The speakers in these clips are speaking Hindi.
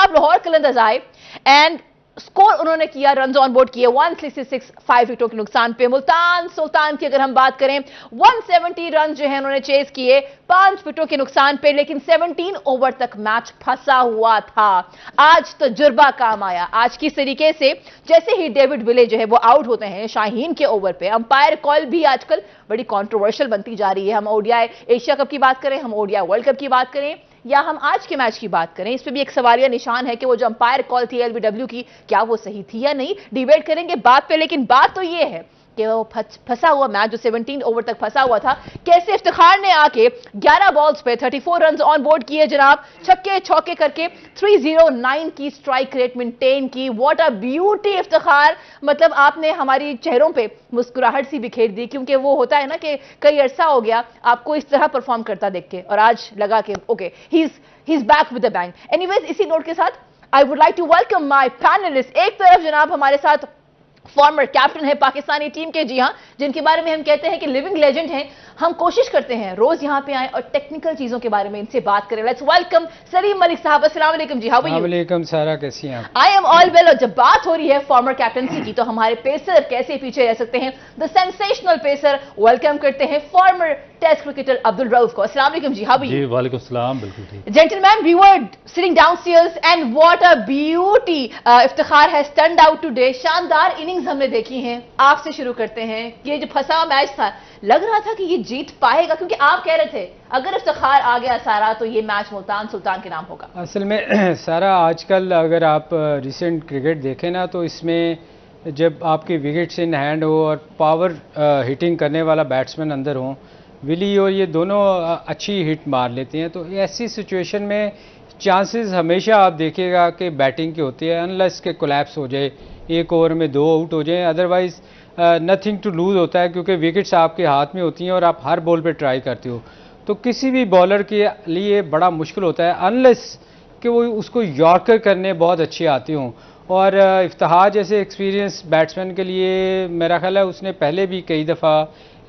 जनाब लाहौर कलंदर्स आए एंड स्कोर उन्होंने किया, रन ऑन बोर्ड किए 166, 5 विकेटों के नुकसान पे। मुल्तान सुल्तान की अगर हम बात करें 170 रन जो है उन्होंने चेस किए 5 विकेटों के नुकसान पे, लेकिन 17 ओवर तक मैच फंसा हुआ था। आज तजुर्बा काम आया। आज किस तरीके से जैसे ही डेविड विले जो है वो आउट होते हैं शाहीन के ओवर पे, अंपायर कॉल भी आजकल बड़ी कंट्रोवर्शियल बनती जा रही है। हम ओडीआई एशिया कप की बात करें, हम ओडीआई वर्ल्ड कप की बात करें या हम आज के मैच की बात करें, इस पे भी एक सवालिया निशान है कि वो जो अंपायर कॉल थी एलबीडब्ल्यू की, क्या वो सही थी या नहीं। डिबेट करेंगे बात पे, लेकिन बात तो ये है कि वो फंसा हुआ मैच जो 17 ओवर तक फंसा हुआ था, कैसे इफ्तिखार ने आके 11 बॉल्स पे 34 रन ऑन बोर्ड किए जनाब, छक्के चौके करके 309 की स्ट्राइक रेट मेंटेन की। व्हाट अ ब्यूटी इफ्तिखार, मतलब आपने हमारी चेहरों पे मुस्कुराहट सी बिखेर दी, क्योंकि वो होता है ना कि कई अरसा हो गया आपको इस तरह परफॉर्म करता देख के, और आज लगा कि okay he is back with the bang. Anyways, इसी नोट के साथ I would like to welcome my panelist. एक तरफ जनाब हमारे साथ फॉर्मर कैप्टन है पाकिस्तानी टीम के, जी हां, जिनके बारे में हम कहते हैं कि लिविंग लेजेंड हैं। हम कोशिश करते हैं रोज यहां पे आए और टेक्निकल चीजों के बारे में इनसे बात करें। लेट्स वेलकम सलीम मलिक साहब। अस्सलाम वालेकुम जी, हाउ आर यू? वालेकुम सारा, कैसी हैं आप? I am all well. और जब बात हो रही है फॉर्मर कैप्टनसी की तो हमारे पेसर कैसे पीछे रह सकते हैं। द सेंसेशनल पेसर, वेलकम करते हैं former test cricketer Abdul Rauf को। अस्सलाम वालेकुम जी, हाउ आर यू? जी वालेकुम सलाम, बिल्कुल ठीक। Gentlemen, we were sitting downstairs and what a beauty Iftikhar has turned out today। शानदार इनिंग्स हमने देखी हैं। आपसे शुरू करते हैं। ये जो फंसा हुआ मैच था, लग रहा था कि ये जीत पाएगा, क्योंकि आप कह रहे थे अगर इफ्तिखार आ गया सारा तो ये मैच मुल्तान सुल्तान के नाम होगा। असल में सारा आजकल अगर आप रिसेंट क्रिकेट देखें ना, तो इसमें जब आपके विकेट्स इन हैंड हो और पावर हिटिंग करने वाला बैट्समैन अंदर हो, विली और ये दोनों अच्छी हिट मार लेते हैं, तो ऐसी सिचुएशन में चांसेस हमेशा आप देखिएगा कि बैटिंग की होती है, अनलेस के कोलैप्स हो जाए, एक ओवर में 2 आउट हो जाए, अदरवाइज नथिंग टू लूज होता है, क्योंकि विकेट्स आपके हाथ में होती हैं और आप हर बॉल पे ट्राई करते हो। तो किसी भी बॉलर के लिए बड़ा मुश्किल होता है अनलेस कि वो उसको यॉर्कर करने बहुत अच्छे आते हों। और इफ्तिखार जैसे एक्सपीरियंस बैट्समैन के लिए मेरा ख्याल है उसने पहले भी कई दफ़ा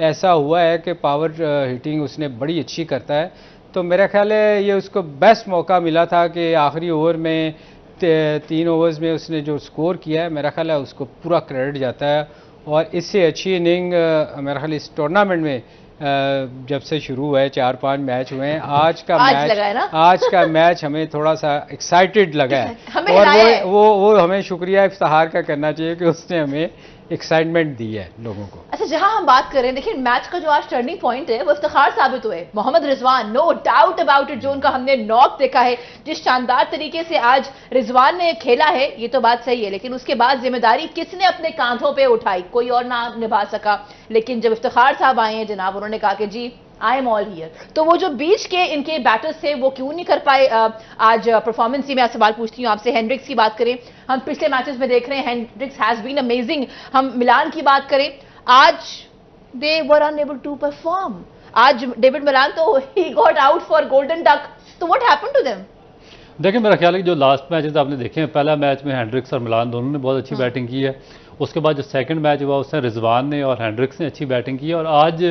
ऐसा हुआ है कि पावर हिटिंग उसने बड़ी अच्छी करता है, तो मेरा ख्याल है ये उसको बेस्ट मौका मिला था कि आखिरी ओवर में 3 ओवर्स में उसने जो स्कोर किया है, मेरा ख्याल है उसको पूरा क्रेडिट जाता है। और इससे अच्छी इनिंग मेरा ख्याल इस टूर्नामेंट में जब से शुरू हुआ है 4-5 मैच हुए हैं, आज का मैच हमें थोड़ा सा एक्साइटेड लगा है और वो हमें शुक्रिया इफ्तिखार का करना चाहिए कि उसने हमें एक्साइटमेंट दी है लोगों को। अच्छा, जहां हम बात करें, देखिए मैच का जो आज टर्निंग पॉइंट है वो इफ्तिखार साबित हुए। Mohammad Rizwan, no doubt about it, जो उनका हमने नॉक देखा है, जिस शानदार तरीके से आज रिजवान ने खेला है, ये तो बात सही है, लेकिन उसके बाद जिम्मेदारी किसने अपने कांधों पे उठाई? कोई और ना निभा सका। लेकिन जब इफ्तिखार साहब आए हैं जनाब, उन्होंने कहा कि जी आई एम ऑल हियर। तो वो जो बीच के इनके बैटर्स थे वो क्यों नहीं कर पाए आज परफॉर्मेंस ही? मैं सवाल पूछती हूँ आपसे। हेंड्रिक्स की बात करें, हम पिछले मैचेस में देख रहे हैं हेंड्रिक्स हैज बीन अमेजिंग। हम मिलान की बात करें, आज दे वर अनएबल टू परफॉर्म। आज डेविड मिलान तो he got out for golden duck, तो व्हाट हैपेंड टू देम? देखिए, मेरा ख्याल है कि जो लास्ट मैचेस आपने देखे हैं, पहला मैच में हेंड्रिक्स और मिलान दोनों ने बहुत अच्छी बैटिंग की है। उसके बाद जो सेकंड मैच हुआ उसमें रिजवान ने और हेंड्रिक्स ने अच्छी बैटिंग की, और आज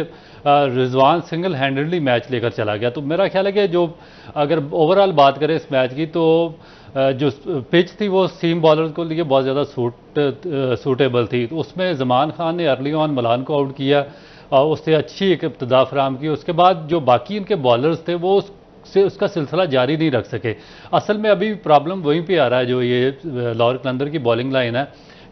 रिजवान सिंगल हैंडेडली मैच लेकर चला गया। तो मेरा ख्याल है कि जो अगर ओवरऑल बात करें इस मैच की, तो जो पिच थी वो सीम बॉलर को लिए बहुत ज़्यादा सूटेबल थी। तो उसमें ज़मान खान ने अर्ली ऑन मिलान को आउट किया और उससे अच्छी एक इब्तिदा फराम की। उसके बाद जो बाकी इनके बॉलर्स थे वो से उसका सिलसिला जारी नहीं रख सके। असल में अभी प्रॉब्लम वहीं पे आ रहा है, जो ये लाहौर कलंदर की बॉलिंग लाइन है,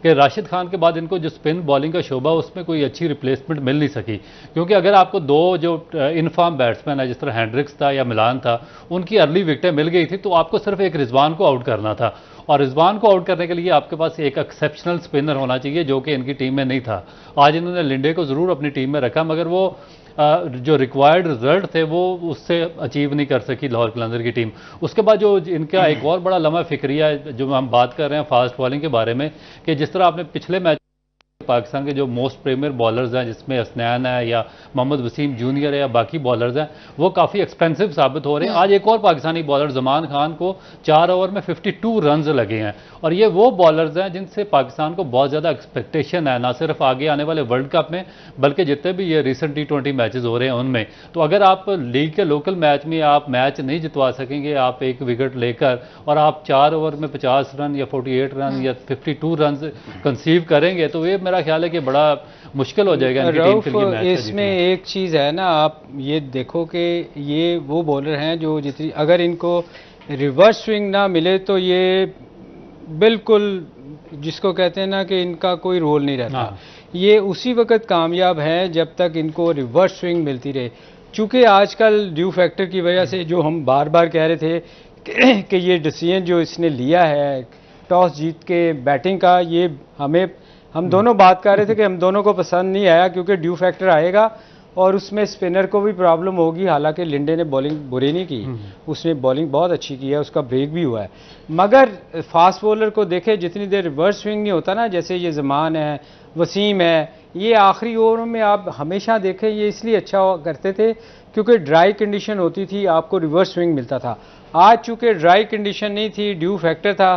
कि राशिद खान के बाद इनको जो स्पिन बॉलिंग का शोबा उसमें कोई अच्छी रिप्लेसमेंट मिल नहीं सकी। क्योंकि अगर आपको 2 जो इनफॉर्म बैट्समैन है जिस तरह हेंड्रिक्स था या मिलान था, उनकी अर्ली विकेटें मिल गई थी, तो आपको सिर्फ एक रिजवान को आउट करना था, और रिजवान को आउट करने के लिए आपके पास एक एक्सेप्शनल स्पिनर होना चाहिए, जो कि इनकी टीम में नहीं था। आज इन्होंने लिंडे को ज़रूर अपनी टीम में रखा, मगर वो जो रिक्वायर्ड रिजल्ट थे वो उससे अचीव नहीं कर सकी लाहौर कलंदर की टीम। उसके बाद जो इनका एक और बड़ा लम्हा फिक्रिया है, जो हम बात कर रहे हैं फास्ट बॉलिंग के बारे में, कि जिस तरह आपने पिछले मैच पाकिस्तान के जो मोस्ट प्रीमियर बॉलर्स हैं, जिसमें हसनैन है या मोहम्मद वसीम जूनियर है या बाकी बॉलर्स हैं, वो काफ़ी एक्सपेंसिव साबित हो रहे हैं। आज एक और पाकिस्तानी बॉलर जमान खान को 4 ओवर में 52 रन लगे हैं, और ये वो बॉलर्स हैं जिनसे पाकिस्तान को बहुत ज़्यादा एक्सपेक्टेशन है, ना सिर्फ आगे आने वाले वर्ल्ड कप में बल्कि जितने भी ये रिसेंट T20 मैचेस हो रहे हैं उनमें। तो अगर आप लीग के लोकल मैच में आप मैच नहीं जितवा सकेंगे, आप एक विकेट लेकर, और आप 4 ओवर में 50 रन या 48 रन या 52 रन कंसीव करेंगे, तो ये मेरा ख्याल है कि बड़ा मुश्किल हो जाएगा इनकी टीम के लिए मैच का इसमें एक चीज़ है ना, आप ये देखो कि ये वो बॉलर हैं जो जितनी अगर इनको रिवर्स स्विंग ना मिले तो ये बिल्कुल जिसको कहते हैं ना कि इनका कोई रोल नहीं रहता। ये उसी वक्त कामयाब हैं जब तक इनको रिवर्स स्विंग मिलती रहे। चूँकि आजकल ड्यू फैक्टर की वजह से जो हम बार बार कह रहे थे कि ये डिसीजन जो इसने लिया है टॉस जीत के बैटिंग का, ये हम दोनों बात कर रहे थे कि हम दोनों को पसंद नहीं आया, क्योंकि ड्यू फैक्टर आएगा और उसमें स्पिनर को भी प्रॉब्लम होगी। हालांकि लिंडे ने बॉलिंग बुरी नहीं की, उसने बॉलिंग बहुत अच्छी की है, उसका ब्रेक भी हुआ है। मगर फास्ट बॉलर को देखे, जितनी देर रिवर्स स्विंग नहीं होता ना, जैसे ये जमान है, वसीम है, ये आखिरी ओवरों में आप हमेशा देखें ये इसलिए अच्छा करते थे क्योंकि ड्राई कंडीशन होती थी, आपको रिवर्स स्विंग मिलता था। आज चूँकि ड्राई कंडीशन नहीं थी, ड्यू फैक्टर था,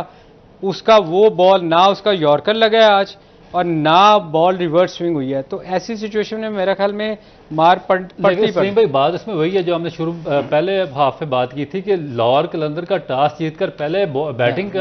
उसका वो बॉल ना उसका यॉर्कर लगा है आज और ना बॉल रिवर्स स्विंग हुई है। तो ऐसी सिचुएशन में मेरा ख्याल में मार पड़ती भाई बात इसमें वही है जो हमने शुरू पहले हाफ में बात की थी कि लाहौर कलंदर का टॉस जीतकर पहले बैटिंग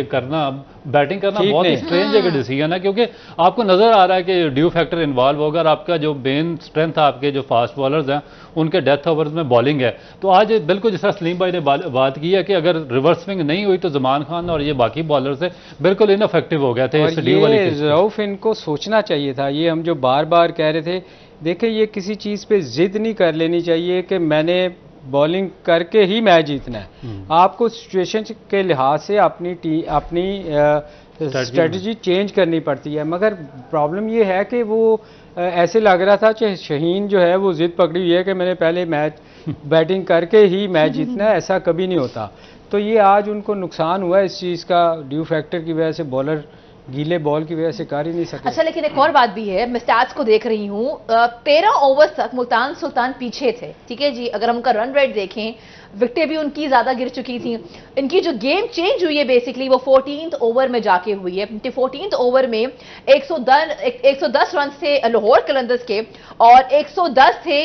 करना बहुत ही स्ट्रेंज एक डिसीजन है, क्योंकि आपको नजर आ रहा है कि ड्यू फैक्टर इन्वॉल्व होगा और आपका जो मेन स्ट्रेंथ आपके जो फास्ट बॉलर्स हैं उनके डेथ ओवर्स में बॉलिंग है। तो आज बिल्कुल जिस तरह सलीम भाई ने बात की है कि अगर रिवर्स स्विंग नहीं हुई तो जमान खान और ये बाकी बॉलर्स है बिल्कुल इनफेक्टिव हो गए थे। रऊफ इनको सोचना चाहिए था, ये हम जो बार बार कह रहे थे, देखिए ये किसी चीज़ पे जिद नहीं कर लेनी चाहिए कि मैंने बॉलिंग करके ही मैच जीतना है। आपको सिचुएशन के लिहाज से अपनी स्ट्रेटजी चेंज करनी पड़ती है। मगर प्रॉब्लम ये है कि वो ऐसे लग रहा था कि शहीन जो है वो जिद पकड़ी हुई है कि मैंने पहले मैच बैटिंग करके ही मैच जीतना है, ऐसा कभी नहीं होता। तो ये आज उनको नुकसान हुआ इस चीज़ का, ड्यू फैक्टर की वजह से बॉलर गीले बॉल की वजह से कर ही नहीं सके। अच्छा, लेकिन एक और बात भी है, मैं स्टैट्स को देख रही हूं, 13 ओवर तक मुल्तान सुल्तान पीछे थे, ठीक है जी। अगर हम उनका रन रेट देखें, विकेटें भी उनकी ज्यादा गिर चुकी थी। इनकी जो गेम चेंज हुई है बेसिकली वो 14th ओवर में जाके हुई है। 14th ओवर में 110 रन थे लाहौर कलंदर्स के और 110 थे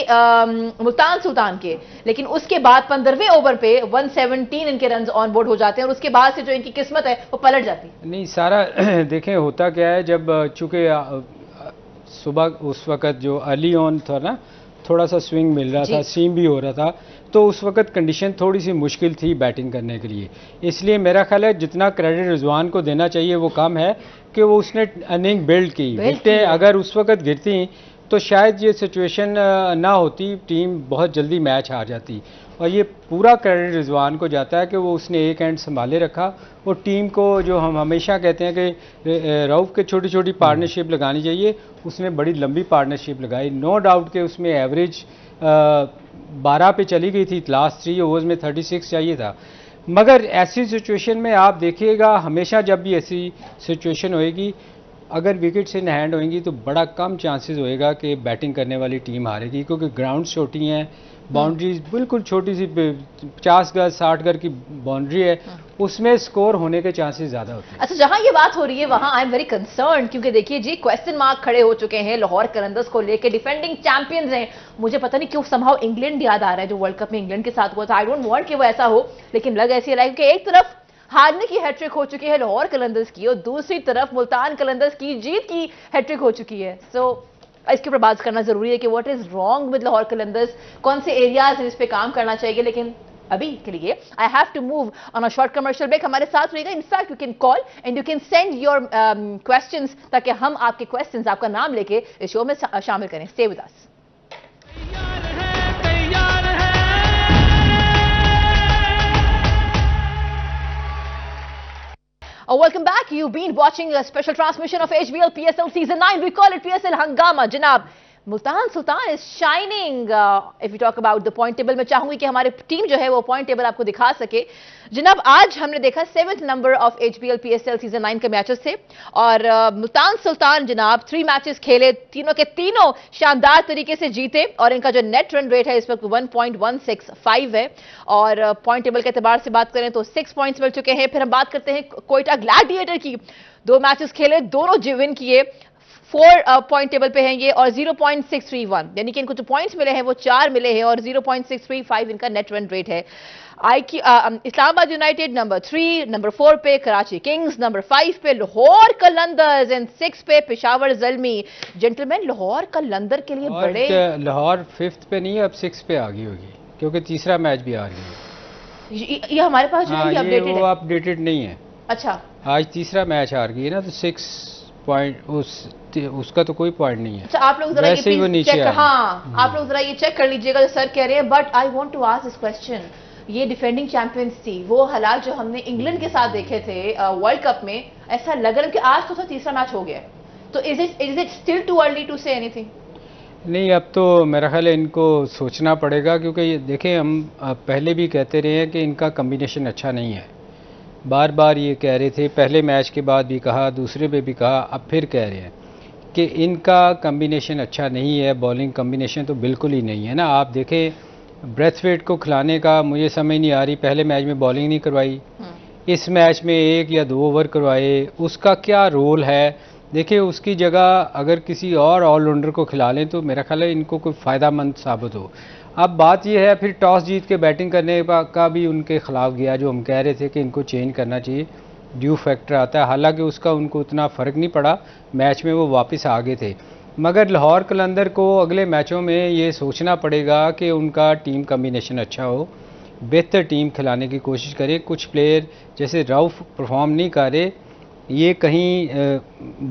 मुल्तान सुल्तान के, लेकिन उसके बाद 15वें ओवर पे 117 इनके रन ऑन बोर्ड हो जाते हैं और उसके बाद से जो इनकी किस्मत है वो पलट जाती है। नहीं, सारा देखें होता क्या है, जब चूंकि सुबह उस वक्त जो अर्ली ऑन था ना, थोड़ा सा स्विंग मिल रहा था, सीम भी हो रहा था, तो उस वक्त कंडीशन थोड़ी सी मुश्किल थी बैटिंग करने के लिए। इसलिए मेरा ख्याल है जितना क्रेडिट रिजवान को देना चाहिए वो कम है कि वो उसने इनिंग बिल्ड की। विकेटें अगर उस वक्त गिरती तो शायद ये सिचुएशन ना होती, टीम बहुत जल्दी मैच हार जाती। और ये पूरा क्रेडिट रिजवान को जाता है कि वो उसने एक एंड संभाले रखा और टीम को, जो हम हमेशा कहते हैं कि रऊफ के छोटी छोटी पार्टनरशिप लगानी चाहिए, उसने बड़ी लंबी पार्टनरशिप लगाई। नो डाउट कि उसमें एवरेज 12 पे चली गई थी, लास्ट 3 ओवर्स में 36 चाहिए था। मगर ऐसी सिचुएशन में आप देखिएगा, हमेशा जब भी ऐसी सिचुएशन होएगी, अगर विकेट्स इन हैंड होंगी तो बड़ा कम चांसेस होएगा कि बैटिंग करने वाली टीम हारेगी, क्योंकि ग्राउंड छोटी हैं, बाउंड्रीज बिल्कुल छोटी सी 50 गज 60 गज की बाउंड्री है, उसमें स्कोर होने के चांसेस ज्यादा होते हैं। अच्छा, जहां ये बात हो रही है वहां आई एम वेरी कंसर्न, क्योंकि देखिए जी क्वेश्चन मार्क खड़े हो चुके हैं लाहौर कलंदर्स को लेके। डिफेंडिंग चैंपियंस हैं, मुझे पता नहीं क्यों समहाउ इंग्लैंड याद आ रहा है जो वर्ल्ड कप में इंग्लैंड के साथ हुआ था। आई डोंट वांट कि वो ऐसा हो, लेकिन लग ऐसी रहा है कि एक तरफ हारने की हैट्रिक हो चुकी है लाहौर कलंदर्स की और दूसरी तरफ मुल्तान कलंदर्स की जीत की हैट्रिक हो चुकी है। सो इसके ऊपर बात करना जरूरी है कि what is wrong with Lahore Qalandars, कौन से एरियाज इस पे काम करना चाहिए। लेकिन अभी के लिए I have to move on a short commercial break. हमारे साथ रहेगा, in fact you can call and you can send your questions, ताकि हम आपके क्वेश्चंस, आपका नाम लेके इस शो में शामिल करें। Stay with us. Welcome back. You've been watching a special transmission of HBL PSL Season 9. We call it PSL Hangama. जनाब, Multan Sultan is shining. If you talk about the point table, मैं चाहूंगी कि हमारी टीम जो है वो पॉइंट टेबल आपको दिखा सके। जनाब, आज हमने देखा 7th number of HBL PSL season 9 के मैचेस थे और मुल्तान सुल्तान जनाब 3 मैचेस खेले, तीनों के तीनों शानदार तरीके से जीते और इनका जो नेट रन रेट है इस वक्त 1.165 है और पॉइंट टेबल के एतबार से बात करें तो 6 पॉइंट्स मिल चुके हैं। फिर हम बात करते हैं कोयटा ग्लैडिएटर की, 2 मैचेस खेले, दोनों विन किए, 4 पॉइंट टेबल पे हैं ये और 0.631, यानी कि इनको जो पॉइंट्स मिले हैं वो 4 मिले हैं और 0.635 इनका नेट रन रेट है। इस्लामाबाद यूनाइटेड नंबर 3, नंबर 4 पे कराची किंग्स, नंबर 5 पे लाहौर कलंदर्स एंड 6 पे पेशावर ज़ल्मी। जेंटलमैन, लाहौर कलंदर के लिए बड़े, लाहौर 5th पे नहीं अब 6 पे आ गई होगी क्योंकि तीसरा मैच भी आ गई है। ये हमारे पास जो है ये अपडेटेड है। अपडेटेड नहीं है। अच्छा, आज तीसरा मैच हार गई है ना, तो 6 पॉइंट उसका तो कोई पॉइंट नहीं है। अच्छा, आप लोग जरा वैसे ही वो ये नीचे चेक, आ हाँ आप लोग जरा ये चेक कर लीजिएगा जो सर कह रहे हैं। But I want to ask this question, ये डिफेंडिंग चैंपियंस थी, वो हालात जो हमने इंग्लैंड के साथ देखे थे वर्ल्ड कप में, ऐसा लग रहा है कि आज तो तीसरा मैच हो गया, तो is it still too early to say anything? नहीं, अब तो मेरा ख्याल है इनको सोचना पड़ेगा क्योंकि ये देखें, हम पहले भी कहते रहे हैं कि इनका कम्बिनेशन अच्छा नहीं है। बार बार ये कह रहे थे, पहले मैच के बाद भी कहा, दूसरे पे भी कहा, अब फिर कह रहे हैं कि इनका कम्बिनेशन अच्छा नहीं है। बॉलिंग कम्बिनेशन तो बिल्कुल ही नहीं है ना। आप देखें, ब्रेथवेट को खिलाने का मुझे समझ नहीं आ रही, पहले मैच में बॉलिंग नहीं करवाई, इस मैच में 1 या 2 ओवर करवाए, उसका क्या रोल है? देखिए, उसकी जगह अगर किसी और ऑलराउंडर को खिला लें तो मेरा ख्याल है इनको कोई फ़ायदामंद साबित हो। अब बात यह है, फिर टॉस जीत के बैटिंग करने का भी उनके खिलाफ गया, जो हम कह रहे थे कि इनको चेंज करना चाहिए, ड्यू फैक्टर आता है। हालांकि उसका उनको उतना फ़र्क नहीं पड़ा, मैच में वो वापस आ गए थे। मगर लाहौर कलंदर को अगले मैचों में ये सोचना पड़ेगा कि उनका टीम कम्बिनेशन अच्छा हो, बेहतर टीम खिलाने की कोशिश करे। कुछ प्लेयर जैसे रऊफ परफॉर्म नहीं कर रहे, ये कहीं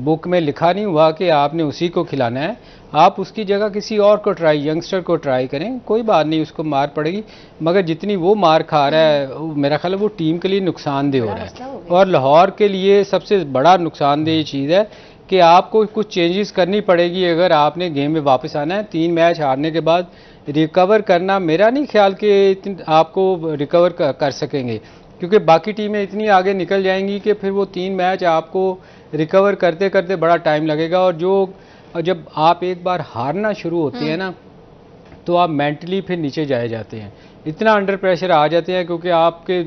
बुक में लिखा नहीं हुआ कि आपने उसी को खिलाना है, आप उसकी जगह किसी और को ट्राई, यंगस्टर को ट्राई करें, कोई बात नहीं, उसको मार पड़ेगी। मगर जितनी वो मार खा रहा है मेरा ख्याल है वो टीम के लिए नुकसानदेह हो रहा है। और लाहौर के लिए सबसे बड़ा नुकसानदेह चीज़ है कि आपको कुछ चेंजेस करनी पड़ेगी अगर आपने गेम में वापस आना है। 3 मैच हारने के बाद रिकवर करना, मेरा नहीं ख्याल कि आपको रिकवर कर सकेंगे, क्योंकि बाकी टीमें इतनी आगे निकल जाएंगी कि फिर वो 3 मैच आपको रिकवर करते करते बड़ा टाइम लगेगा। और जब आप एक बार हारना शुरू होते हैं ना, तो आप मेंटली फिर नीचे जाए जाते हैं, इतना अंडर प्रेशर आ जाते हैं, क्योंकि आपके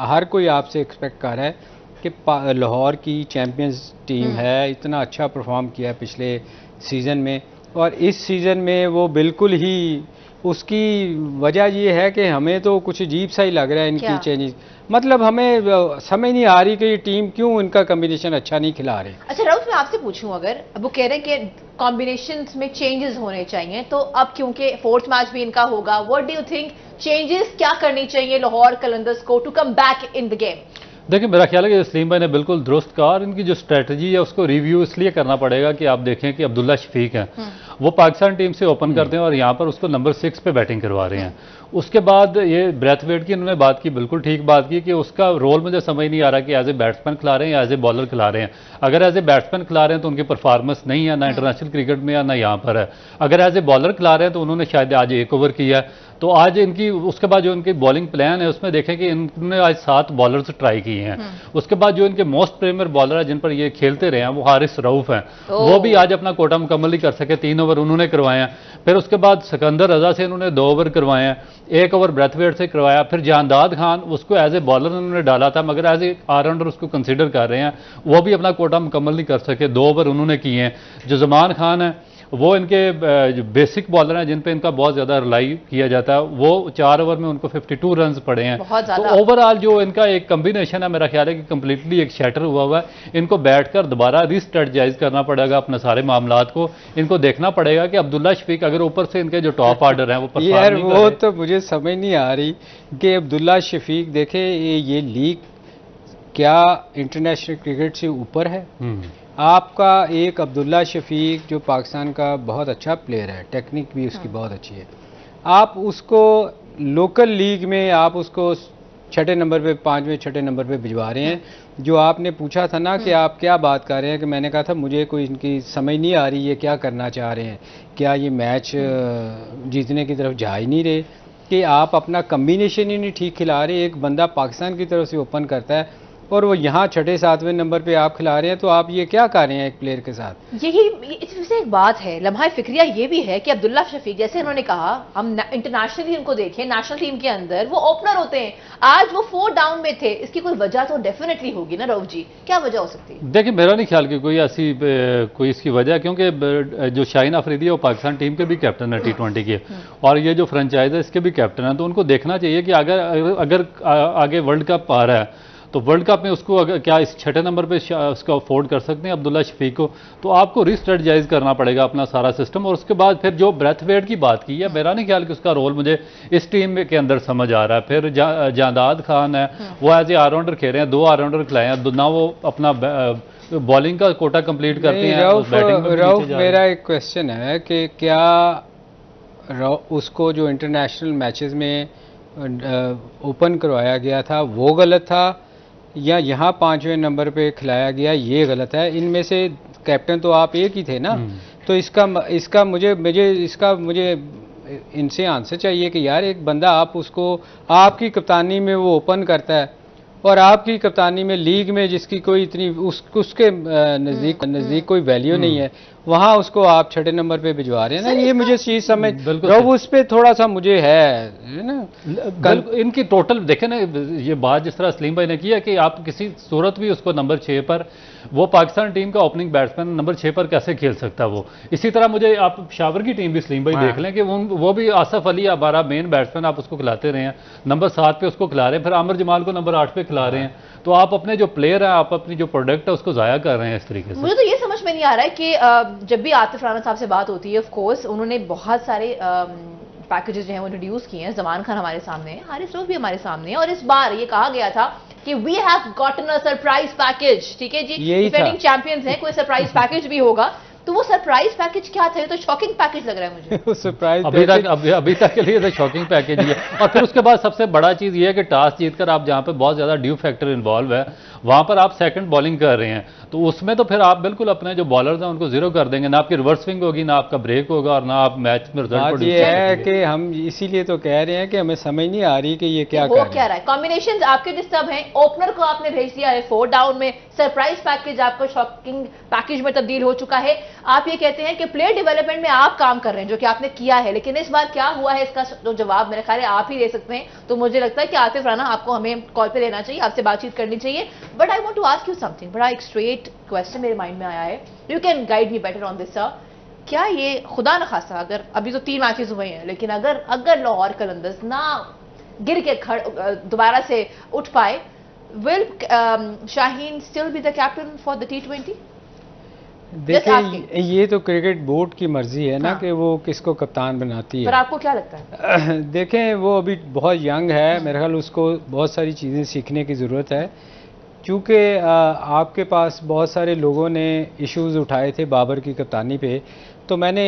हर कोई आपसे एक्सपेक्ट कर रहा है कि लाहौर की चैम्पियंस टीम है, इतना अच्छा परफॉर्म किया है पिछले सीज़न में, और इस सीज़न में वो बिल्कुल ही, उसकी वजह ये है कि हमें तो कुछ अजीब सा ही लग रहा है इनकी चेंजेस। मतलब हमें समझ नहीं आ रही कि ये टीम क्यों इनका कॉम्बिनेशन अच्छा नहीं खिला रहे। अच्छा राउत, मैं आपसे पूछूं, अगर वो कह रहे हैं कि कॉम्बिनेशंस में चेंजेस होने चाहिए, तो अब क्योंकि 4th मैच भी इनका होगा, what do you think changes क्या करनी चाहिए लाहौर कलंदर्स को to come back in the game? देखिए, मेरा ख्याल है कि सलीम भाई ने बिल्कुल दुरुस्त कहा, और इनकी जो स्ट्रेटजी है उसको रिव्यू इसलिए करना पड़ेगा कि आप देखें कि अब्दुल्ला शफीक हैं, वो पाकिस्तान टीम से ओपन करते हैं और यहाँ पर उसको नंबर 6 पे बैटिंग करवा रहे हैं। उसके बाद ये ब्रेथवेट की उन्होंने बात की, बिल्कुल ठीक बात की, कि उसका रोल मुझे समझ नहीं आ रहा कि एज ए बैट्समैन खिला रहे हैं या एज ए बॉलर खिला रहे हैं। अगर एज ए बैट्समैन खिला रहे हैं तो उनकी परफॉर्मेंस नहीं है, ना इंटरनेशनल क्रिकेट में या ना यहाँ पर है। अगर एज ए बॉलर खिला रहे हैं तो उन्होंने शायद आज 1 ओवर किया है, तो आज इनकी, उसके बाद जो इनकी बॉलिंग प्लान है उसमें देखें कि इन्होंने आज 7 बॉलर्स ट्राई किए हैं। उसके बाद जो इनके मोस्ट प्रीमियर बॉलर है जिन पर ये खेलते रहे हैं वो हारिस रऊफ हैं, वो भी आज अपना कोटा मुकम्मल नहीं कर सके, 3 ओवर उन्होंने करवाए हैं। फिर उसके बाद सिकंदर रजा से इन्होंने 2 ओवर करवाए हैं, 1 ओवर ब्रेथवेट से करवाया। फिर जानदाद खान, उसको एज ए बॉलर उन्होंने डाला था मगर एज ए ऑलराउंडर उसको कंसीडर कर रहे हैं, वो भी अपना कोटा मुकम्मल नहीं कर सके, 2 ओवर उन्होंने किए हैं। जो जमान खान है वो इनके जो बेसिक बॉलर हैं जिन पे इनका बहुत ज़्यादा रिलाई किया जाता है, वो 4 ओवर में उनको 52 रन पड़े हैं। तो ओवरऑल जो इनका एक कम्बिनेशन है, मेरा ख्याल है कि कम्प्लीटली एक शैटर हुआ हुआ है। इनको बैठकर दोबारा रीस्ट्रेटजाइज करना पड़ेगा अपने सारे मामलात को। इनको देखना पड़ेगा कि अब्दुल्ला शफीक अगर ऊपर से इनके जो टॉप ऑर्डर हैं वो यार वो तो मुझे समझ नहीं आ रही कि अब्दुल्ला शफीक, देखे ये लीग क्या इंटरनेशनल क्रिकेट से ऊपर है? आपका एक अब्दुल्ला शफीक जो पाकिस्तान का बहुत अच्छा प्लेयर है, टेक्निक भी उसकी बहुत अच्छी है, आप उसको लोकल लीग में आप उसको छठे नंबर पे, पांचवें छठे नंबर पे भिजवा रहे हैं। जो आपने पूछा था ना कि आप क्या बात कर रहे हैं, कि मैंने कहा था मुझे कोई इनकी समझ नहीं आ रही, ये क्या करना चाह रहे हैं, क्या ये मैच जीतने की तरफ जा ही नहीं रहे, कि आप अपना कम्बिनेशन ही नहीं ठीक खिला रहे। एक बंदा पाकिस्तान की तरफ से ओपन करता है और वो यहाँ छठे सातवें नंबर पे आप खिला रहे हैं, तो आप ये क्या कर रहे हैं एक प्लेयर के साथ? यही इससे एक बात है, लम्हा फिक्रिया ये भी है कि अब्दुल्ला शफीक, जैसे उन्होंने कहा, हम इंटरनेशनली उनको देखें, नेशनल टीम के अंदर वो ओपनर होते हैं, आज वो 4 डाउन में थे। इसकी कोई वजह तो डेफिनेटली होगी ना रऊफ जी, क्या वजह हो सकती है? देखिए, मेरा नहीं ख्याल कि कोई ऐसी कोई इसकी वजह, क्योंकि जो शाहीन अफरीदी है वो पाकिस्तान टीम के भी कैप्टन है T20 के, और ये जो फ्रेंचाइज है इसके भी कैप्टन है। तो उनको देखना चाहिए कि अगर आगे वर्ल्ड कप आ रहा है तो वर्ल्ड कप में उसको अगर क्या इस छठे नंबर पे उसको अफोर्ड कर सकते हैं अब्दुल्ला शफीक को, तो आपको रिस्ट्रेटजाइज करना पड़ेगा अपना सारा सिस्टम। और उसके बाद फिर जो ब्रेथ वेट की बात की है, मेरा नहीं ख्याल कि उसका रोल मुझे इस टीम के अंदर समझ आ रहा है। फिर जांदाद खान है, वो एज ए ऑलराउंडर खेल रहे हैं, 2 ऑलराउंडर खिलाए हैं, ना वो अपना बॉलिंग का कोटा कंप्लीट करते हैं। रऊफ, मेरा एक क्वेश्चन है कि क्या उसको जो इंटरनेशनल मैचेस में ओपन करवाया गया था वो गलत था, या यहाँ 5वें नंबर पे खिलाया गया ये गलत है? इनमें से कैप्टन तो आप एक ही थे ना, तो इसका मुझे इनसे आंसर चाहिए कि यार एक बंदा आप उसको आपकी कप्तानी में वो ओपन करता है और आपकी कप्तानी में लीग में जिसकी कोई इतनी उसके नज़दीक कोई वैल्यू नहीं है, वहाँ उसको आप छठे नंबर पे भिजवा रहे हैं ना। ये मुझे चीज समझ उस पे थोड़ा सा मुझे है ना। इनकी टोटल देखें ना, ये बात जिस तरह सलीम भाई ने किया कि आप किसी सूरत भी उसको नंबर 6 पर, वो पाकिस्तान टीम का ओपनिंग बैट्समैन नंबर 6 पर कैसे खेल सकता वो। इसी तरह मुझे आप शावर की टीम भी सलीम भाई देख लें कि वो भी आसफ अली हमारा मेन बैट्समैन, आप उसको खिलाते रहे हैं, नंबर 7 पे उसको खिला रहे हैं, फिर आमिर जमाल को नंबर 8 पे खिला रहे हैं। तो आप अपने जो प्लेयर है, आप अपनी जो प्रोडक्ट है उसको जाया कर रहे हैं इस तरीके से। मुझे तो ये समझ में नहीं आ रहा है कि जब भी आतिफ राना साहब से बात होती है, ऑफ कोर्स उन्होंने बहुत सारे पैकेजेस जो हैं वो इंट्रोड्यूस किए हैं। जमान खान हमारे सामने है, हारिस रऊफ भी हमारे सामने है, और इस बार ये कहा गया था कि we have gotten a surprise package. ठीक है जी, डिफेंडिंग चैंपियंस हैं, कोई सरप्राइज पैकेज भी होगा। तो वो सरप्राइज पैकेज क्या था? ये तो शॉकिंग पैकेज लग रहा है मुझे। सरप्राइज अभी तक के लिए तो शॉकिंग पैकेज ही है। और फिर उसके बाद सबसे बड़ा चीज ये है कि टॉस जीतकर आप जहां पे बहुत ज्यादा ड्यू फैक्टर इन्वॉल्व है, वहां पर आप सेकंड बॉलिंग कर रहे हैं, तो उसमें तो फिर आप बिल्कुल अपने जो बॉलर्स हैं उनको जीरो कर देंगे, ना आपकी रिवर्स स्विंग होगी, ना आपका ब्रेक होगा, और ना आप मैच में रिजल्ट प्रोड्यूस ये है कि हम इसीलिए तो कह रहे हैं कि हमें समझ नहीं आ रही कि ये क्या कर रहा है। कॉम्बिनेशंस आपके डिस्टर्ब हैं, ओपनर को आपने भेज दिया है 4 डाउन में, सरप्राइज पैकेज आपको शॉकिंग पैकेज में तब्दील हो चुका है। आप ये कहते हैं कि प्लेयर डेवलपमेंट में आप काम कर रहे हैं, जो कि आपने किया है, लेकिन इस बार क्या हुआ है इसका जो जवाब मेरे ख्याल है आप ही दे सकते हैं। तो मुझे लगता है कि आतिफ राना आपको हमें कॉल पे लेना चाहिए, आपसे बातचीत करनी चाहिए। But I want to ask you something, बड़ा एक स्ट्रेट क्वेश्चन मेरे माइंड में आया है, you can guide me better on this sir. क्या ये खुदा न खास्ता, अगर अभी तो 3 मैचेस हुए हैं, लेकिन अगर लाहौर कलंदर्स ना गिर के दोबारा से उठ पाए, will Shaheen still be the captain for the T20? देखिए, ये तो क्रिकेट बोर्ड की मर्जी है ना कि वो किसको कप्तान बनाती है। पर आपको क्या लगता है? देखें, वो अभी बहुत यंग है, मेरे ख्याल उसको बहुत सारी चीज़ें सीखने की ज़रूरत है। चूँकि आपके पास बहुत सारे लोगों ने इश्यूज़ उठाए थे बाबर की कप्तानी पे, तो मैंने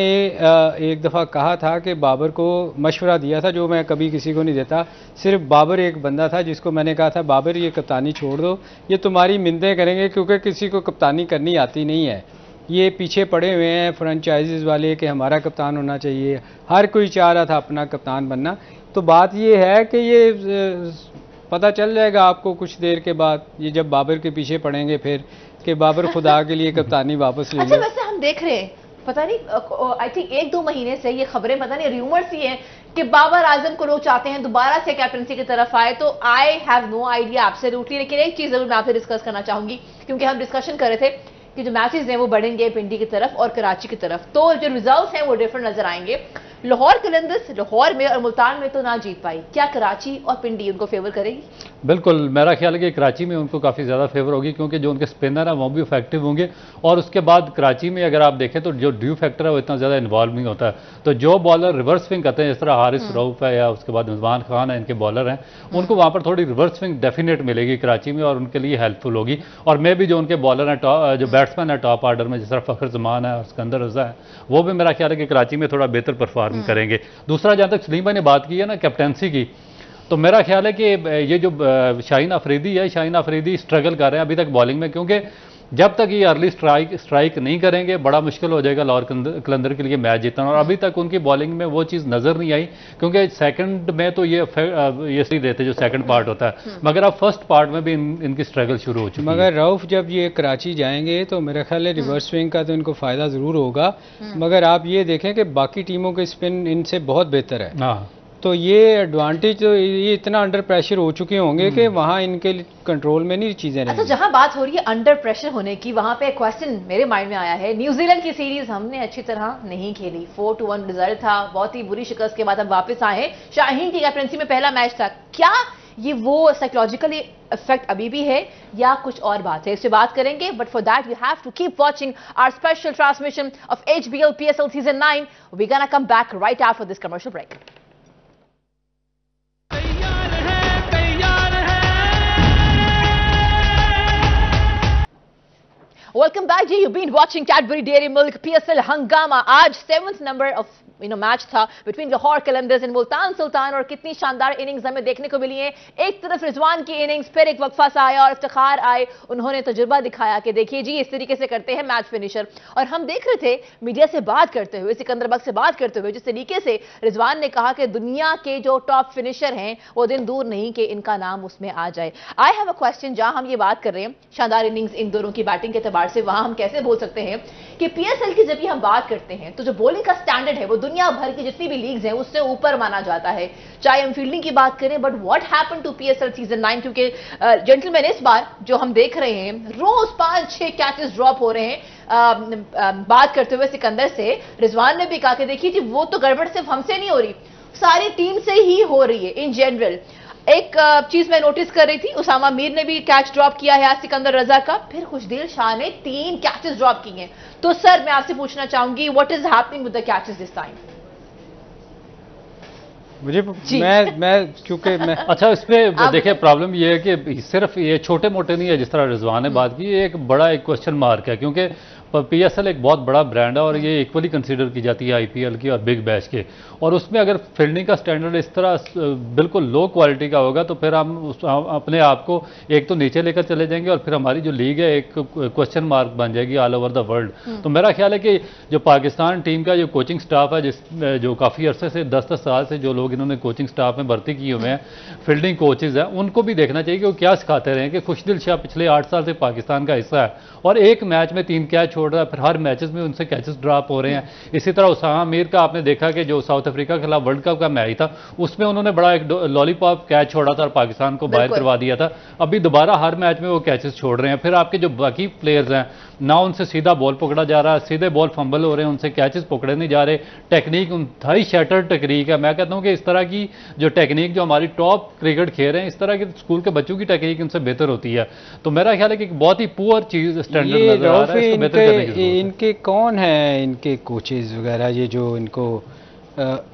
एक दफ़ा कहा था कि बाबर को मशवरा दिया था, जो मैं कभी किसी को नहीं देता। सिर्फ बाबर एक बंदा था जिसको मैंने कहा था, बाबर ये कप्तानी छोड़ दो, ये तुम्हारी मिन्नतें करेंगे, क्योंकि किसी को कप्तानी करनी आती नहीं है। ये पीछे पड़े हुए हैं फ्रेंचाइजीज वाले कि हमारा कप्तान होना चाहिए, हर कोई चाह रहा था अपना कप्तान बनना। तो बात ये है कि ये पता चल जाएगा आपको कुछ देर के बाद, ये जब बाबर के पीछे पड़ेंगे फिर, कि बाबर खुदा के लिए कप्तानी वापस ले। अच्छा, वैसे हम देख रहे हैं, पता नहीं आई थिंक 1-2 महीने से ये खबरें, पता नहीं रूमर्स ही हैं कि बाबर आजम को लोग चाहते हैं दोबारा से कैप्टनसी की तरफ आए। तो I have no idea absolutely, लेकिन एक चीज जरूर मैं आपसे डिस्कस करना चाहूंगी, क्योंकि हम डिस्कशन कर रहे थे कि जो मैचेस हैं वो बढ़ेंगे पिंडी की तरफ और कराची की तरफ, तो जो रिजल्ट्स हैं वो डिफरेंट नजर आएंगे। लाहौर कलंदर्स लाहौर में और मुल्तान में तो ना जीत पाई, क्या कराची और पिंडी उनको फेवर करेगी? बिल्कुल, मेरा ख्याल है कि कराची में उनको काफ़ी ज़्यादा फेवर होगी, क्योंकि जो उनके स्पिनर हैं वो भी इफेक्टिव होंगे, और उसके बाद कराची में अगर आप देखें तो जो ड्यू फैक्टर है वो इतना ज़्यादा इन्वॉल्व नहीं होता है। तो जो बॉलर रिवर्स स्विंग करते हैं, जिस तरह हारिस रऊफ है या उसके बाद जमान खान है, इनके बॉलर हैं, उनको वहाँ पर थोड़ी रिवर्स स्विंग डेफिनेट मिलेगी कराची में, और उनके लिए हेल्पफुल होगी। और मे भी जो उनके बॉलर हैं, जो बैट्समैन है टॉप आर्डर में, जिस तरह फ़खर जमान है और सिकंदर रजा है, वो भी मेरा ख्याल है कि कराची में थोड़ा बेहतर परफॉर्म करेंगे। दूसरा, जहाँ तक सलीम भाई ने बात की है ना कैप्टेंसी की, तो मेरा ख्याल है कि ये जो शाहीन अफरीदी है, शाहीन अफरीदी स्ट्रगल कर रहे हैं अभी तक बॉलिंग में, क्योंकि जब तक ये अर्ली स्ट्राइक नहीं करेंगे बड़ा मुश्किल हो जाएगा लाहौर कलंदर के लिए मैच जीतना। और अभी तक उनकी बॉलिंग में वो चीज़ नज़र नहीं आई, क्योंकि सेकंड में तो ये सही रहते जो सेकंड पार्ट होता है, मगर अब फर्स्ट पार्ट में भी इनकी स्ट्रगल शुरू हो चुकी है। मगर रऊफ जब ये कराची जाएंगे तो मेरा ख्याल है रिवर्स स्विंग का तो इनको फ़ायदा ज़रूर होगा, मगर आप ये देखें कि बाकी टीमों के स्पिन इनसे बहुत बेहतर है। हाँ, तो ये एडवांटेज तो ये इतना अंडर प्रेशर हो चुके होंगे कि वहाँ इनके कंट्रोल में नहीं चीजें रहेंगी। अच्छा, जहां बात हो रही है अंडर प्रेशर होने की, वहां पे एक क्वेश्चन मेरे माइंड में आया है। न्यूजीलैंड की सीरीज हमने अच्छी तरह नहीं खेली, 4-1 रिजल्ट था, बहुत ही बुरी शिकस्त के बाद हम वापस आए हैं। शाहीन की कैप्टनसी में पहला मैच था, क्या ये वो साइकोलॉजिकली इफेक्ट अभी भी है या कुछ और बात है? इससे बात करेंगे, but for that you have to keep watching our special transmission of HBL PSL season 9। We gonna come back right after this commercial break. Welcome back जी, you been watching Cadbury Dairy Milk PSL Hungama. आज 7th नंबर ऑफ मैच था बिटवीन लाहौर कलंदर्स एंड मुल्तान सुल्तान, और कितनी शानदार इनिंग्स हमें देखने को मिली है। एक तरफ रिजवान की इनिंग्स, फिर एक वक्फा सा आया और इफ्तिखार आए, उन्होंने तजुर्बा दिखाया कि देखिए जी इस तरीके से करते हैं मैच फिनिशर। और हम देख रहे थे मीडिया से बात करते हुए, सिकंदर बख्श से बात करते हुए, जिस तरीके से रिजवान ने कहा कि दुनिया के जो टॉप फिनिशर हैं वो दिन दूर नहीं कि इनका नाम उसमें आ जाए। आई हैव अ क्वेश्चन, जहां हम ये बात कर रहे हैं शानदार इनिंग्स इन दोनों की बैटिंग के एतबार से, वहां हम कैसे बोल सकते हैं कि PSL की जब भी हम बात करते हैं तो जो बॉलिंग का स्टैंडर्ड है वो दुनिया भर की जितनी भी लीग्स हैं उससे ऊपर माना जाता है, चाहे हम फील्डिंग की बात करें। But what happened to PSL season 9, क्योंकि जेंटलमैन इस बार जो हम देख रहे हैं रोज 5-6 कैचेस ड्रॉप हो रहे हैं। बात करते हुए सिकंदर से रिजवान ने भी कहा कि देखिए जी वो तो गड़बड़ सिर्फ हमसे नहीं हो रही, सारी टीम से ही हो रही है इन जनरल। एक चीज मैं नोटिस कर रही थी, उसामा मीर ने भी कैच ड्रॉप किया है आज सिकंदर रजा का, फिर खुशदिल शाह ने 3 कैचेस ड्रॉप किए हैं। तो सर मैं आपसे पूछना चाहूंगी, what is happening with the catches this time? मुझे मैं क्योंकि मैं अच्छा, इसमें देखिए प्रॉब्लम ये है कि सिर्फ ये छोटे मोटे नहीं है जिस तरह रिजवान ने बात की, ये एक बड़ा एक क्वेश्चन मार्क है, क्योंकि PSL एक बहुत बड़ा ब्रांड है और ये इक्वली कंसीडर की जाती है IPL की और बिग बैश के। और उसमें अगर फील्डिंग का स्टैंडर्ड इस तरह बिल्कुल लो क्वालिटी का होगा तो फिर हम अपने आप को एक तो नीचे लेकर चले जाएंगे और फिर हमारी जो लीग है एक क्वेश्चन मार्क बन जाएगी ऑल ओवर द वर्ल्ड। तो मेरा ख्याल है कि जो पाकिस्तान टीम का जो कोचिंग स्टाफ है, जो काफ़ी अरसे से 10-10 साल से जो लोग इन्होंने कोचिंग स्टाफ में भर्ती किए हुए हैं, फील्डिंग कोचेज हैं, उनको भी देखना चाहिए कि वो क्या सिखाते रहे हैं। कि खुशदिल शाह पिछले 8 साल से पाकिस्तान का हिस्सा है और एक मैच में 3 कैच छोड़ रहा है, फिर हर मैचेस में उनसे कैचेस ड्रॉप हो रहे हैं। इसी तरह उसामा मीर का आपने देखा कि जो साउथ अफ्रीका के खिलाफ वर्ल्ड कप का मैच था उसमें उन्होंने बड़ा एक लॉलीपॉप कैच छोड़ा था और पाकिस्तान को बाहर करवा दिया था। अभी दोबारा हर मैच में वो कैचेस छोड़ रहे हैं। फिर आपके जो बाकी प्लेयर्स हैं, ना उनसे सीधा बॉल पकड़ा जा रहा है, सीधे बॉल फंबल हो रहे हैं, उनसे कैचेस पकड़े नहीं जा रहे। टेक्निक इंतहाई शैटर्ड टेक्निक है। मैं कहता हूं कि इस तरह की जो टेक्निक जो हमारी टॉप क्रिकेट खेल रहे हैं, इस तरह के स्कूल के बच्चों की टेक्निक इनसे बेहतर होती है। तो मेरा ख्याल है कि बहुत ही पुअर चीज स्टैंडर्ड नजर आ रहा है, इसको बेहतर करने की जरूरत है। इनके कौन है इनके कोचेज वगैरह, ये जो इनको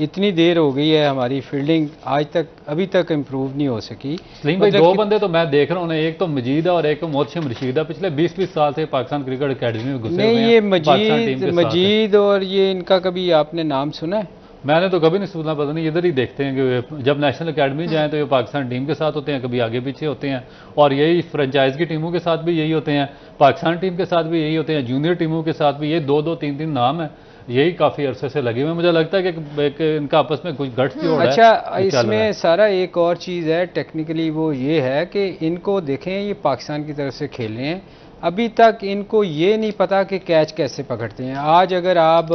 इतनी देर हो गई है, हमारी फील्डिंग आज तक अभी तक इम्प्रूव नहीं हो सकी। सलीम भाई, 2 बंदे तो मैं देख रहा हूँ, एक तो मजीद है और एक तो मोहसिन रशीद है। पिछले 20-20 साल से पाकिस्तान क्रिकेट अकेडमी में घुसे हुए हैं। नहीं, ये मजीद और ये इनका कभी आपने नाम सुना है? मैंने तो कभी नहीं सुना, पता नहीं, इधर ही देखते हैं कि जब नेशनल अकेडमी जाएं तो ये पाकिस्तान टीम के साथ होते हैं, कभी आगे पीछे होते हैं, और यही फ्रेंचाइज की टीमों के साथ भी यही होते हैं, पाकिस्तान टीम के साथ भी यही होते हैं, जूनियर टीमों के साथ भी ये 2-2, 3-3 नाम है, यही काफी अरसे से लगे हुए। मुझे लगता है कि इनका आपस में कुछ गट्स जोड़ है। अच्छा, इसमें सारा एक और चीज़ है टेक्निकली, वो ये है कि इनको देखें ये पाकिस्तान की तरफ से खेल रहे हैं, अभी तक इनको ये नहीं पता कि कैच कैसे पकड़ते हैं। आज अगर आप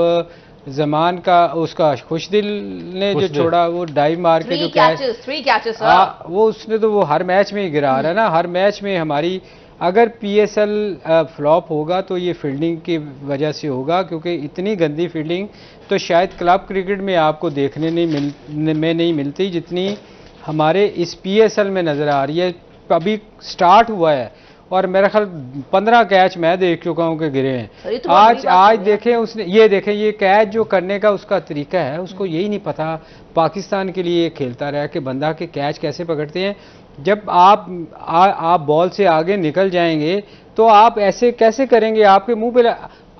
जमान का उसका खुशदिल ने जो छोड़ा वो डाइव मार के जो कैच, वो उसने तो वो हर मैच में ही गिरा रहा है ना, हर मैच में हमारी। अगर PSL फ्लॉप होगा तो ये फील्डिंग की वजह से होगा, क्योंकि इतनी गंदी फील्डिंग तो शायद क्लब क्रिकेट में आपको देखने नहीं मिलती जितनी हमारे इस PSL में नज़र आ रही है। अभी स्टार्ट हुआ है और मेरा ख्याल 15 कैच मैं देख चुका हूं कि गिरे हैं। तो आज देखें उसने, ये देखें ये कैच जो करने का उसका तरीका है, उसको यही नहीं पता पाकिस्तान के लिए खेलता रहा कि बंदा के कैच कैसे पकड़ते हैं। जब आप बॉल से आगे निकल जाएंगे तो आप ऐसे कैसे करेंगे? आपके मुंह पे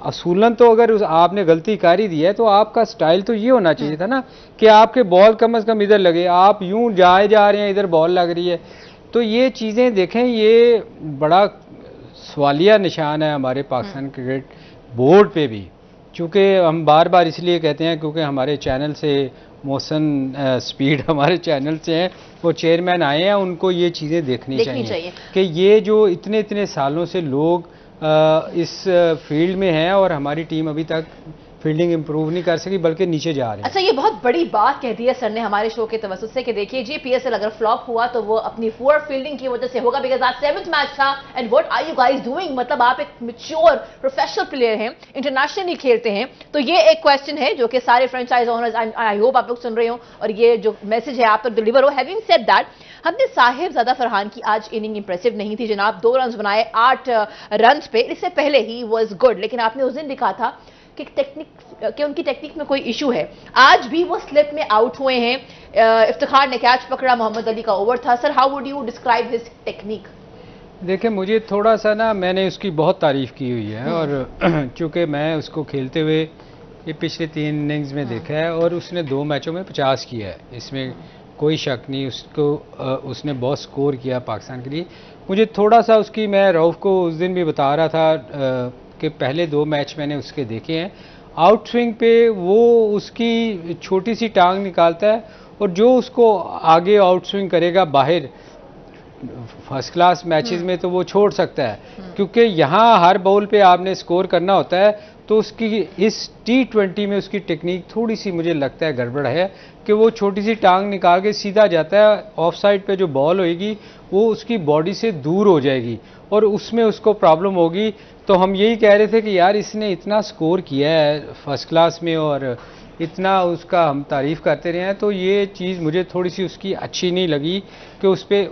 असूलन तो अगर आपने गलती कर ही दी है तो आपका स्टाइल तो ये होना चाहिए था ना कि आपके बॉल कम से कम इधर लगे, आप यूं जा रहे हैं, इधर बॉल लग रही है। तो ये चीज़ें देखें, ये बड़ा सवालिया निशान है हमारे पाकिस्तान क्रिकेट बोर्ड पे भी, चूँकि हम बार बार इसलिए कहते हैं क्योंकि हमारे चैनल से मोशन स्पीड हमारे चैनल से हैं, वो चेयरमैन आए हैं, उनको ये चीज़ें देखनी चाहिए कि ये जो इतने इतने सालों से लोग इस फील्ड में हैं और हमारी टीम अभी तक फील्डिंग इंप्रूव नहीं कर सकी बल्कि नीचे जा रही है। अच्छा, ये बहुत बड़ी बात कह दी है सर ने हमारे शो के तवज्जुह से कि देखिए जी पीएसएल अगर फ्लॉप हुआ तो वो अपनी पुअर फील्डिंग की वजह से होगा, बिकॉज आज 7th मैच था and what are you guys doing, मतलब आप एक मैच्योर प्रोफेशनल प्लेयर हैं, इंटरनेशनली खेलते हैं, तो ये एक क्वेश्चन है जो कि सारे फ्रेंचाइज ओनर्स, आई होप आप लोग सुन रहे हो और ये जो मैसेज है आप तक डिलीवर हो। हैविंग सेड दैट, हमने साहिबजादा फरहान की आज इनिंग इंप्रेसिव नहीं थी जनाब, 2 रन बनाए 8 रन पे, इससे पहले ही वाज गुड, लेकिन आपने उस दिन दिखा था कि उनकी टेक्निक में कोई इशू है। आज भी वो स्लिप में आउट हुए हैं, इफ्तिखार ने कैच पकड़ा, मोहम्मद अली का ओवर था। Sir, how would you describe his technique? देखिए, मुझे थोड़ा सा ना, मैंने उसकी बहुत तारीफ की हुई है और चूंकि मैं उसको खेलते हुए ये पिछले 3 इनिंग्स में देखा है और उसने 2 मैचों में 50 किया है, इसमें कोई शक नहीं। उसने बहुत स्कोर किया पाकिस्तान के लिए। मुझे थोड़ा सा उसकी, मैं रऊफ को उस दिन भी बता रहा था कि पहले 2 मैच मैंने उसके देखे हैं, आउट स्विंग पे वो उसकी छोटी सी टांग निकालता है और जो उसको आगे आउट स्विंग करेगा बाहर फर्स्ट क्लास मैचेस में तो वो छोड़ सकता है, क्योंकि यहाँ हर बॉल पे आपने स्कोर करना होता है। तो उसकी इस T20 में उसकी टेक्निक थोड़ी सी मुझे लगता है गड़बड़ है कि वो छोटी सी टांग निकाल के सीधा जाता है, ऑफ साइड पे जो बॉल होएगी वो उसकी बॉडी से दूर हो जाएगी और उसमें उसको प्रॉब्लम होगी। तो हम यही कह रहे थे कि यार इसने इतना स्कोर किया है फर्स्ट क्लास में और इतना उसका हम तारीफ़ करते रहे हैं, तो ये चीज़ मुझे थोड़ी सी उसकी अच्छी नहीं लगी कि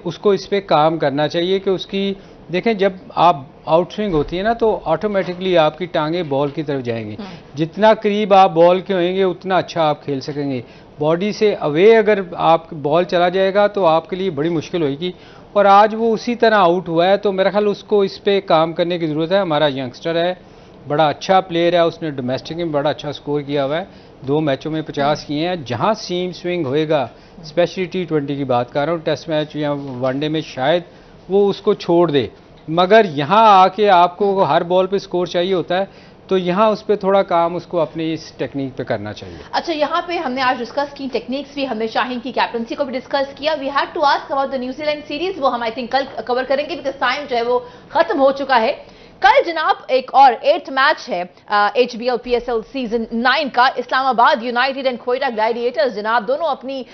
उसको इस पर काम करना चाहिए कि उसकी, देखें जब आप आउट स्विंग होती है ना तो ऑटोमेटिकली आपकी टांगे बॉल की तरफ जाएंगी, जितना करीब आप बॉल के होंगे उतना अच्छा आप खेल सकेंगे। बॉडी से अवे अगर आप बॉल चला जाएगा तो आपके लिए बड़ी मुश्किल होगी और आज वो उसी तरह आउट हुआ है। तो मेरा ख्याल उसको इस पर काम करने की ज़रूरत है। हमारा यंगस्टर है, बड़ा अच्छा प्लेयर है, उसने डोमेस्टिक में बड़ा अच्छा स्कोर किया हुआ है, 2 मैचों में 50 किए हैं। जहां सीम स्विंग होएगा, स्पेशली T20 की बात कर रहा हूँ, टेस्ट मैच या वनडे में शायद वो उसको छोड़ दे, मगर यहाँ आके आपको हर बॉल पे स्कोर चाहिए होता है, तो यहाँ उस पर थोड़ा काम उसको अपनी इस टेक्निक पे करना चाहिए। अच्छा, यहाँ पे हमने आज डिस्कस की टेक्निक्स भी, हमने शाहीन की कैप्टनसी को भी डिस्कस किया। We had to ask about the New Zealand series, वो हम आई थिंक कल कवर करेंगे बिकॉज टाइम जो है वो खत्म हो चुका है। कल जनाब एक और 8th मैच है HBL PSL सीजन 9 का, Islamabad United and Quetta Gladiators जनाब दोनों अपनी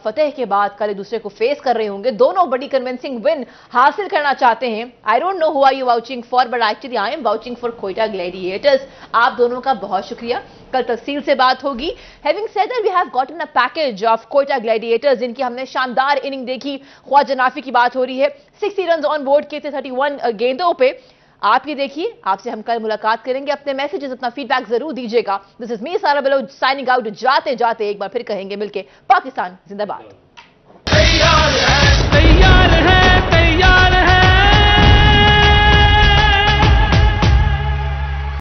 फतेह के बाद कल एक दूसरे को फेस कर रहे होंगे। दोनों बड़ी कन्विंसिंग विन हासिल करना चाहते हैं। I don't know who are you vouching for, but actually I am vouching for Quetta Gladiators. आप दोनों का बहुत शुक्रिया, कल तफसील से बात होगी। Having said that we have gotten a package of Quetta Gladiators, जिनकी हमने शानदार इनिंग देखी। ख्वाजा नाफी की बात हो रही है, 60 रन ऑन बोर्ड किए थे 31 गेंदों पे। आप ये देखिए, आपसे हम कल मुलाकात करेंगे। अपने मैसेजेस, अपना फीडबैक जरूर दीजिएगा। दिस इज मी सारा बलोच साइनिंग आउट। जाते जाते एक बार फिर कहेंगे मिलके, पाकिस्तान जिंदाबाद।